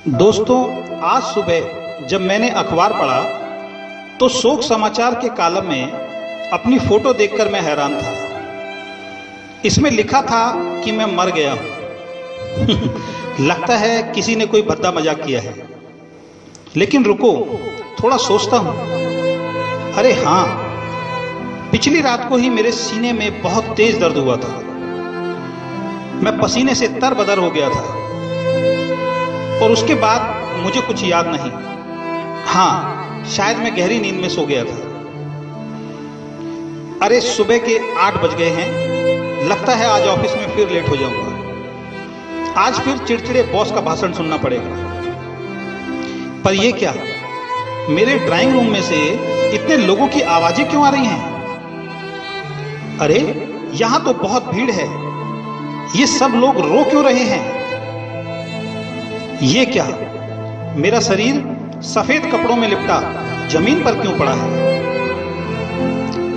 दोस्तों, आज सुबह जब मैंने अखबार पढ़ा तो शोक समाचार के कॉलम में अपनी फोटो देखकर मैं हैरान था। इसमें लिखा था कि मैं मर गया हूं। लगता है किसी ने कोई भद्दा मजाक किया है। लेकिन रुको, थोड़ा सोचता हूं। अरे हाँ, पिछली रात को ही मेरे सीने में बहुत तेज दर्द हुआ था। मैं पसीने से तरबतर हो गया था और उसके बाद मुझे कुछ याद नहीं। हाँ, शायद मैं गहरी नींद में सो गया था। अरे सुबह के 8 बज गए हैं। लगता है आज ऑफिस में फिर लेट हो जाऊंगा। आज फिर चिड़चिड़े बॉस का भाषण सुनना पड़ेगा। पर यह क्या, मेरे ड्राइंग रूम में से इतने लोगों की आवाजें क्यों आ रही हैं? अरे यहां तो बहुत भीड़ है। ये सब लोग रो क्यों रहे हैं? ये क्या, मेरा शरीर सफेद कपड़ों में लिपटा जमीन पर क्यों पड़ा है?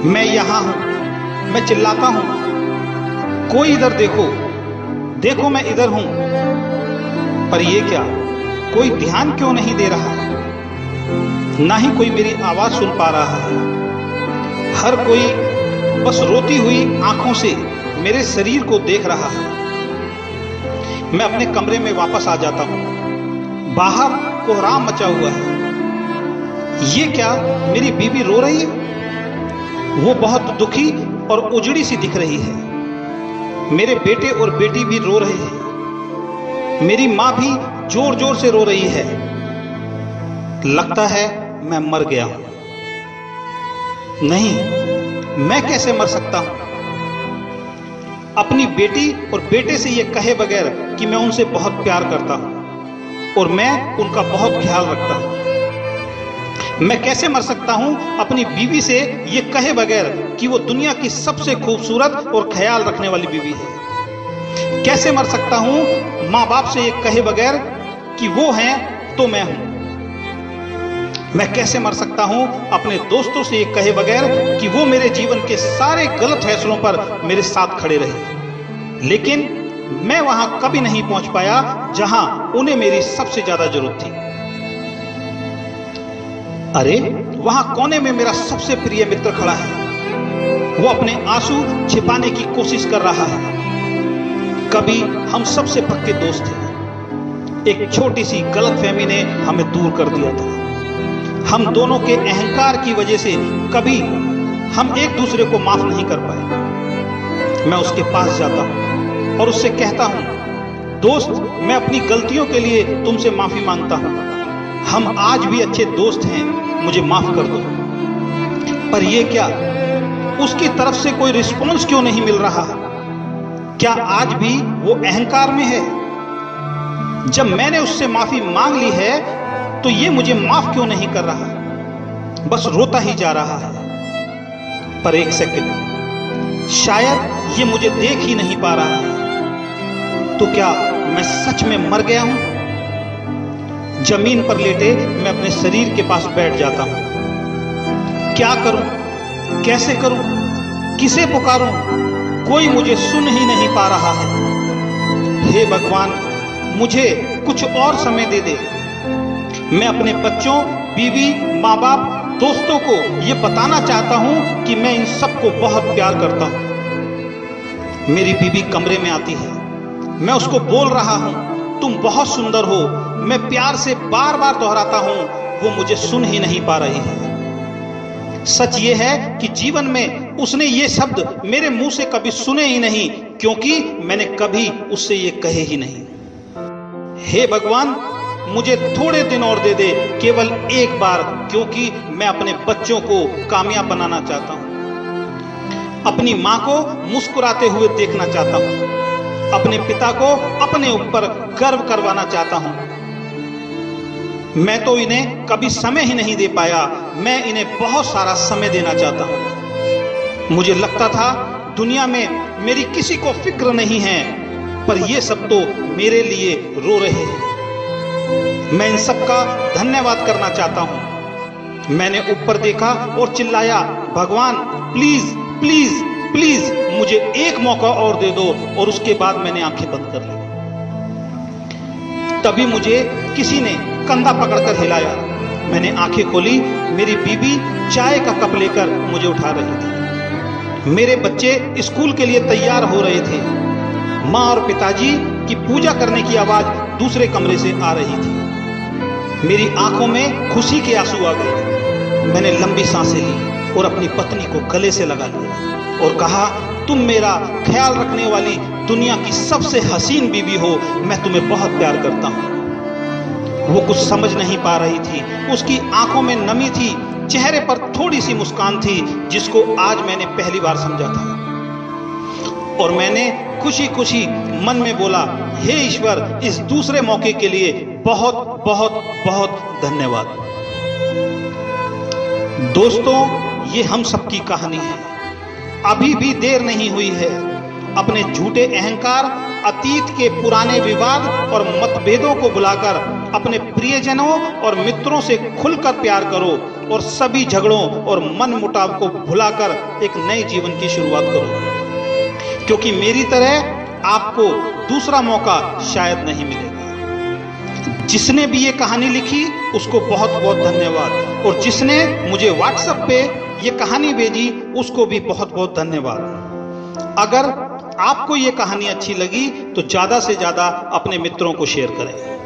मैं यहां हूं, मैं चिल्लाता हूं, कोई इधर देखो, देखो मैं इधर हूं। पर यह क्या, कोई ध्यान क्यों नहीं दे रहा? ना ही कोई मेरी आवाज सुन पा रहा है। हर कोई बस रोती हुई आंखों से मेरे शरीर को देख रहा है। मैं अपने कमरे में वापस आ जाता हूं। बाहर कोहराम मचा हुआ है। ये क्या, मेरी बीवी रो रही है। वो बहुत दुखी और उजड़ी सी दिख रही है। मेरे बेटे और बेटी भी रो रहे हैं। मेरी मां भी जोर जोर से रो रही है। लगता है मैं मर गया हूं। नहीं, मैं कैसे मर सकता हूं? अपनी बेटी और बेटे से ये कहे बगैर कि मैं उनसे बहुत प्यार करता हूं और मैं उनका बहुत ख्याल रखता हूं। मैं कैसे मर सकता हूं अपनी बीवी से ये कहे बगैर कि वो दुनिया की सबसे खूबसूरत और ख्याल रखने वाली बीवी है? कैसे मर सकता हूं मां बाप से ये कहे बगैर कि वो हैं तो मैं हूं? मैं कैसे मर सकता हूं अपने दोस्तों से ये कहे बगैर कि वो मेरे जीवन के सारे गलत फैसलों पर मेरे साथ खड़े रहे, लेकिन मैं वहां कभी नहीं पहुंच पाया जहां उन्हें मेरी सबसे ज्यादा जरूरत थी। अरे वहां कोने में मेरा सबसे प्रिय मित्र खड़ा है। वो अपने आंसू छिपाने की कोशिश कर रहा है। कभी हम सबसे पक्के दोस्त थे। एक छोटी सी गलतफहमी ने हमें दूर कर दिया था। हम दोनों के अहंकार की वजह से कभी हम एक दूसरे को माफ नहीं कर पाए। मैं उसके पास जाता हूं और उससे कहता हूं, दोस्त, मैं अपनी गलतियों के लिए तुमसे माफी मांगता हूं। हम आज भी अच्छे दोस्त हैं, मुझे माफ कर दो। पर यह क्या, उसकी तरफ से कोई रिस्पॉन्स क्यों नहीं मिल रहा? क्या आज भी वो अहंकार में है? जब मैंने उससे माफी मांग ली है तो ये मुझे माफ क्यों नहीं कर रहा? बस रोता ही जा रहा है। पर एक सेकंड, शायद ये मुझे देख ही नहीं पा रहा है। तो क्या मैं सच में मर गया हूं? जमीन पर लेटे मैं अपने शरीर के पास बैठ जाता हूं। क्या करूं, कैसे करूं, किसे पुकारूं? कोई मुझे सुन ही नहीं पा रहा है। हे भगवान, मुझे कुछ और समय दे दे। मैं अपने बच्चों, बीवी, माँ बाप, दोस्तों को यह बताना चाहता हूं कि मैं इन सबको बहुत प्यार करता हूं। मेरी बीवी कमरे में आती है। मैं उसको बोल रहा हूं, तुम बहुत सुंदर हो। मैं प्यार से बार बार दोहराता हूं, वो मुझे सुन ही नहीं पा रही है। सच ये है कि जीवन में उसने ये शब्द मेरे मुंह से कभी सुने ही नहीं, क्योंकि मैंने कभी उससे ये कहे ही नहीं। हे भगवान, मुझे थोड़े दिन और दे दे, केवल एक बार, क्योंकि मैं अपने बच्चों को कामयाब बनाना चाहता हूं। अपनी मां को मुस्कुराते हुए देखना चाहता हूं। अपने पिता को अपने ऊपर गर्व करवाना चाहता हूं। मैं तो इन्हें कभी समय ही नहीं दे पाया। मैं इन्हें बहुत सारा समय देना चाहता हूं। मुझे लगता था दुनिया में मेरी किसी को फिक्र नहीं है, पर ये सब तो मेरे लिए रो रहे हैं। मैं इन सब का धन्यवाद करना चाहता हूं। मैंने ऊपर देखा और चिल्लाया, भगवान प्लीज प्लीज प्लीज मुझे एक मौका और दे दो। और उसके बाद मैंने आंखें बंद कर ली। तभी मुझे किसी ने कंधा पकड़कर हिलाया। मैंने आंखें खोली, मेरी बीबी चाय का कप लेकर मुझे उठा रही थी। मेरे बच्चे स्कूल के लिए तैयार हो रहे थे। माँ और पिताजी की पूजा करने की आवाज दूसरे कमरे से आ रही थी। मेरी आंखों में खुशी के आंसू आ गए। मैंने लंबी सांसें ली और अपनी पत्नी को गले से लगा लिया और कहा, तुम मेरा ख्याल रखने वाली दुनिया की सबसे हसीन बीवी हो, मैं तुम्हें बहुत प्यार करता हूं। वो कुछ समझ नहीं पा रही थी। उसकी आंखों में नमी थी, चेहरे पर थोड़ी सी मुस्कान थी, जिसको आज मैंने पहली बार समझा था। और मैंने खुशी खुशी मन में बोला, हे ईश्वर, इस दूसरे मौके के लिए बहुत बहुत बहुत धन्यवाद। दोस्तों, ये हम सबकी कहानी है। अभी भी देर नहीं हुई है। अपने झूठे अहंकार, अतीत के पुराने विवाद और मतभेदों को बुलाकर अपने प्रियजनों और मित्रों से खुलकर प्यार करो और सभी झगड़ों और मन मुटाव को भुलाकर एक नए जीवन की शुरुआत करो, क्योंकि मेरी तरह आपको दूसरा मौका शायद नहीं मिलेगा। जिसने भी ये कहानी लिखी उसको बहुत बहुत धन्यवाद, और जिसने मुझे व्हाट्सएप पे ये कहानी भेजी उसको भी बहुत बहुत धन्यवाद। अगर आपको ये कहानी अच्छी लगी तो ज्यादा से ज्यादा अपने मित्रों को शेयर करें।